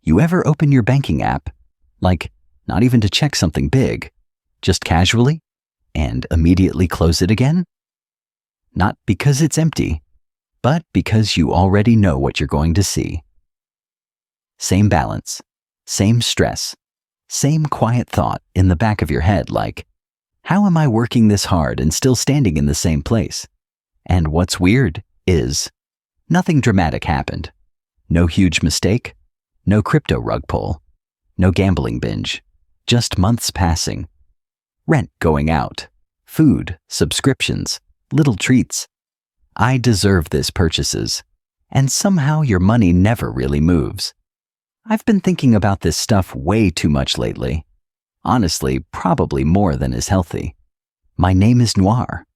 You ever open your banking app, like not even to check something big, just casually, and immediately close it again? Not because it's empty, but because you already know what you're going to see. Same balance, same stress, same quiet thought in the back of your head like, how am I working this hard and still standing in the same place? And what's weird is, nothing dramatic happened. No huge mistake, no crypto rug pull, no gambling binge, just months passing. Rent going out, food, subscriptions, little treats. I deserve this purchases, and somehow your money never really moves. I've been thinking about this stuff way too much lately. Honestly, probably more than is healthy. My name is Noir,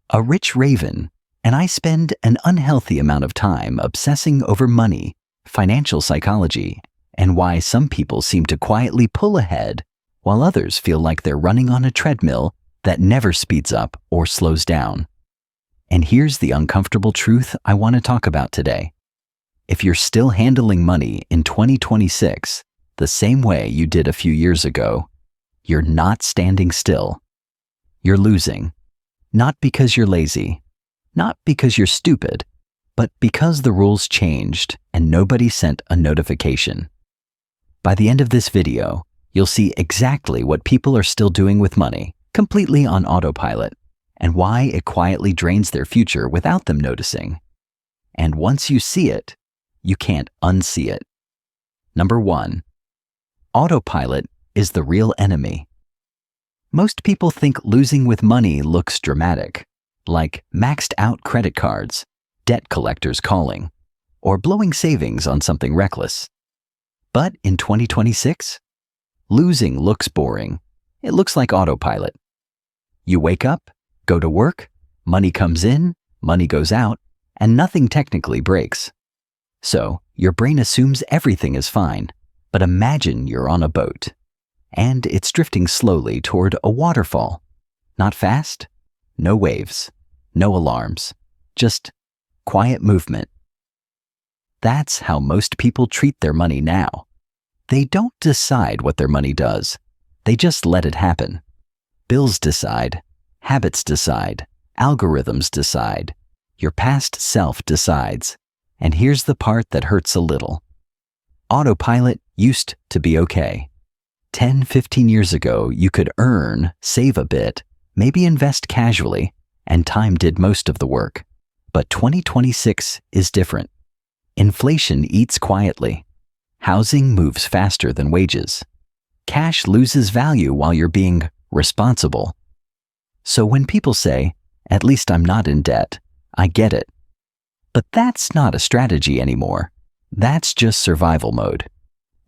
a rich raven, and I spend an unhealthy amount of time obsessing over money, financial psychology, and why some people seem to quietly pull ahead while others feel like they're running on a treadmill that never speeds up or slows down. And here's the uncomfortable truth I want to talk about today. If you're still handling money in 2026 the same way you did a few years ago, you're not standing still. You're losing. Not because you're lazy, not because you're stupid, but because the rules changed and nobody sent a notification. By the end of this video, you'll see exactly what people are still doing with money, completely on autopilot, and why it quietly drains their future without them noticing. And once you see it, you can't unsee it. Number 1. Autopilot is the real enemy. Most people think losing with money looks dramatic, like maxed out credit cards, debt collectors calling, or blowing savings on something reckless. But in 2026, losing looks boring. It looks like autopilot. You wake up, go to work, money comes in, money goes out, and nothing technically breaks. So, your brain assumes everything is fine, but imagine you're on a boat, and it's drifting slowly toward a waterfall. Not fast, no waves, no alarms, just quiet movement. That's how most people treat their money now. They don't decide what their money does. They just let it happen. Bills decide, habits decide, algorithms decide, your past self decides. And here's the part that hurts a little. Autopilot used to be okay. 10, 15 years ago, you could earn, save a bit, maybe invest casually, and time did most of the work. But 2026 is different. Inflation eats quietly. Housing moves faster than wages. Cash loses value while you're being responsible. So when people say, "At least I'm not in debt," I get it. But that's not a strategy anymore. That's just survival mode.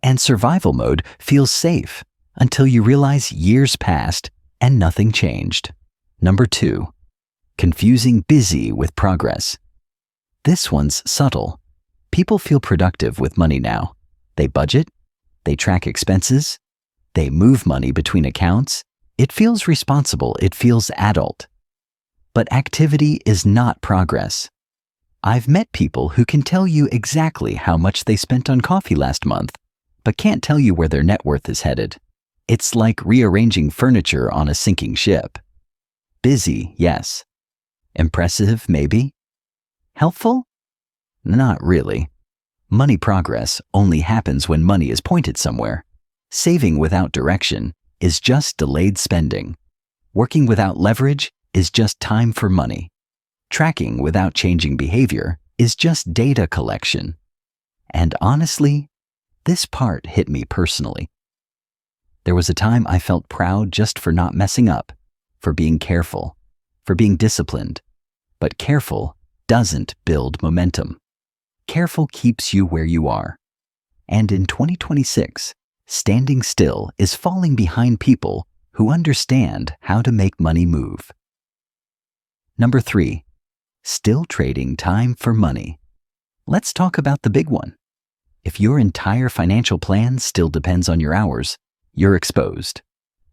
And survival mode feels safe until you realize years passed and nothing changed. Number 2, confusing busy with progress. This one's subtle. People feel productive with money now. They budget, they track expenses, they move money between accounts. It feels responsible, it feels adult. But activity is not progress. I've met people who can tell you exactly how much they spent on coffee last month, but can't tell you where their net worth is headed. It's like rearranging furniture on a sinking ship. Busy, yes. Impressive, maybe. Helpful? Not really. Money progress only happens when money is pointed somewhere. Saving without direction is just delayed spending. Working without leverage is just time for money. Tracking without changing behavior is just data collection. And honestly, this part hit me personally. There was a time I felt proud just for not messing up, for being careful, for being disciplined. But careful doesn't build momentum. Careful keeps you where you are. And in 2026, standing still is falling behind people who understand how to make money move. Number 3, still trading time for money. Let's talk about the big one. If your entire financial plan still depends on your hours, you're exposed.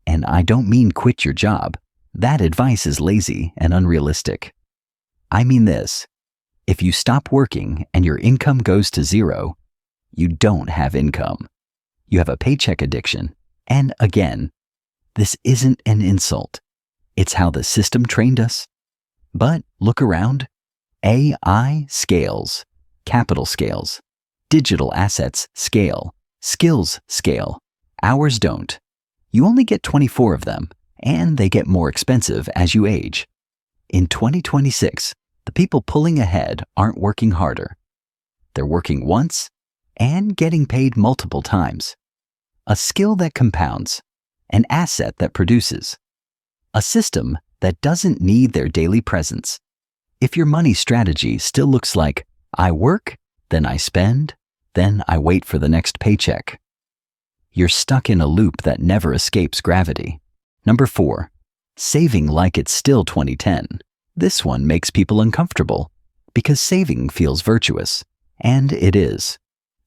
And I don't mean quit your job. That advice is lazy and unrealistic. I mean this. If you stop working and your income goes to zero, you don't have income. You have a paycheck addiction. And again, this isn't an insult. It's how the system trained us. But look around. AI scales. Capital scales. Digital assets scale. Skills scale. Ours don't. You only get 24 of them, and they get more expensive as you age. In 2026, the people pulling ahead aren't working harder. They're working once and getting paid multiple times. A skill that compounds, an asset that produces, a system that doesn't need their daily presence. If your money strategy still looks like, I work, then I spend, then I wait for the next paycheck, you're stuck in a loop that never escapes gravity. Number 4, saving like it's still 2010. This one makes people uncomfortable because saving feels virtuous, and it is,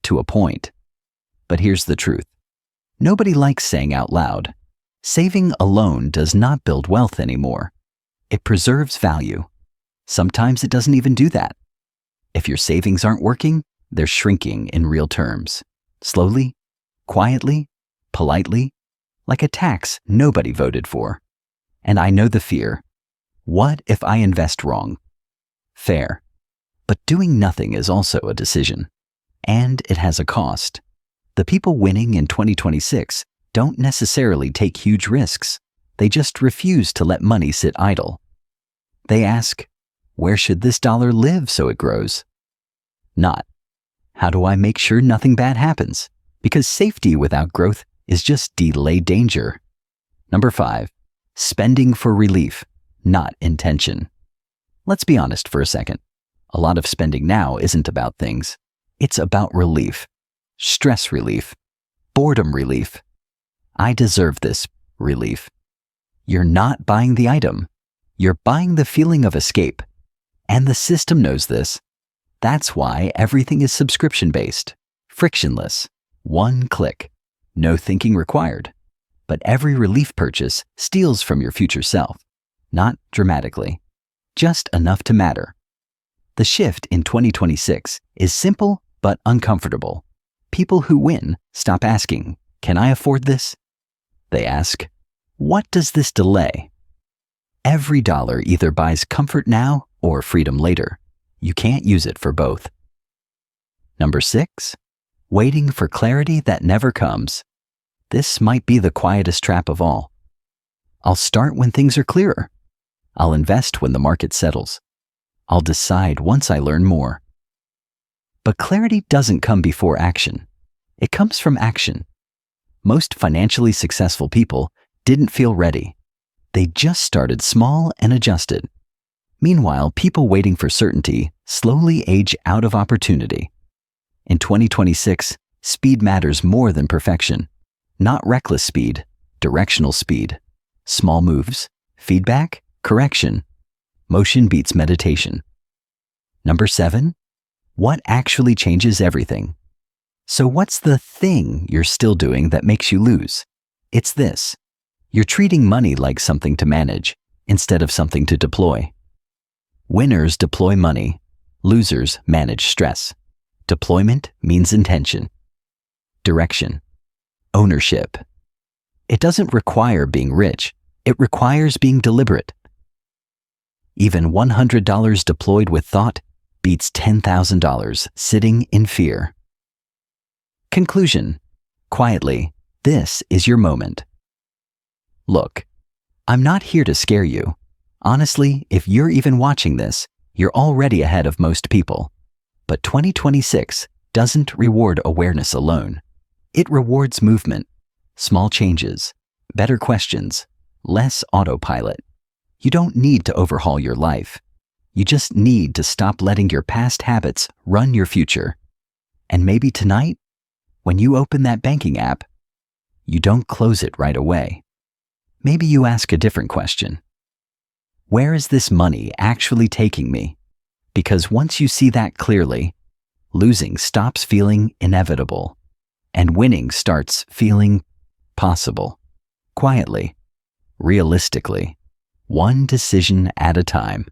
to a point. But here's the truth. Nobody likes saying out loud, saving alone does not build wealth anymore. It preserves value. Sometimes it doesn't even do that. If your savings aren't working, they're shrinking in real terms. Slowly, quietly, politely, like a tax nobody voted for. And I know the fear. What if I invest wrong? Fair. But doing nothing is also a decision. And it has a cost. The people winning in 2026 don't necessarily take huge risks. They just refuse to let money sit idle. They ask, where should this dollar live so it grows? Not, how do I make sure nothing bad happens? Because safety without growth is just delayed danger. Number 5, spending for relief, not intention. Let's be honest for a second. A lot of spending now isn't about things. It's about relief, stress relief, boredom relief. I deserve this relief. You're not buying the item. You're buying the feeling of escape. And the system knows this. That's why everything is subscription-based, frictionless, one click, no thinking required. But every relief purchase steals from your future self. Not dramatically, just enough to matter. The shift in 2026 is simple but uncomfortable. People who win stop asking, can I afford this? They ask, what does this delay? Every dollar either buys comfort now or freedom later. You can't use it for both. Number 6, waiting for clarity that never comes. This might be the quietest trap of all. I'll start when things are clearer. I'll invest when the market settles. I'll decide once I learn more. But clarity doesn't come before action. It comes from action. Most financially successful people didn't feel ready. They just started small and adjusted. Meanwhile, people waiting for certainty slowly age out of opportunity. In 2026, speed matters more than perfection. Not reckless speed, directional speed. Small moves, feedback, correction. Motion beats meditation. Number 7, what actually changes everything? So what's the thing you're still doing that makes you lose? It's this. You're treating money like something to manage instead of something to deploy. Winners deploy money. Losers manage stress. Deployment means intention. Direction. Ownership. It doesn't require being rich. It requires being deliberate. Even $100 deployed with thought beats $10,000 sitting in fear. Conclusion. Quietly, this is your moment. Look, I'm not here to scare you. Honestly, if you're even watching this, you're already ahead of most people. But 2026 doesn't reward awareness alone. It rewards movement, small changes, better questions, less autopilot. You don't need to overhaul your life. You just need to stop letting your past habits run your future. And maybe tonight, when you open that banking app, you don't close it right away. Maybe you ask a different question. Where is this money actually taking me? Because once you see that clearly, losing stops feeling inevitable, and winning starts feeling possible. Quietly, realistically, one decision at a time.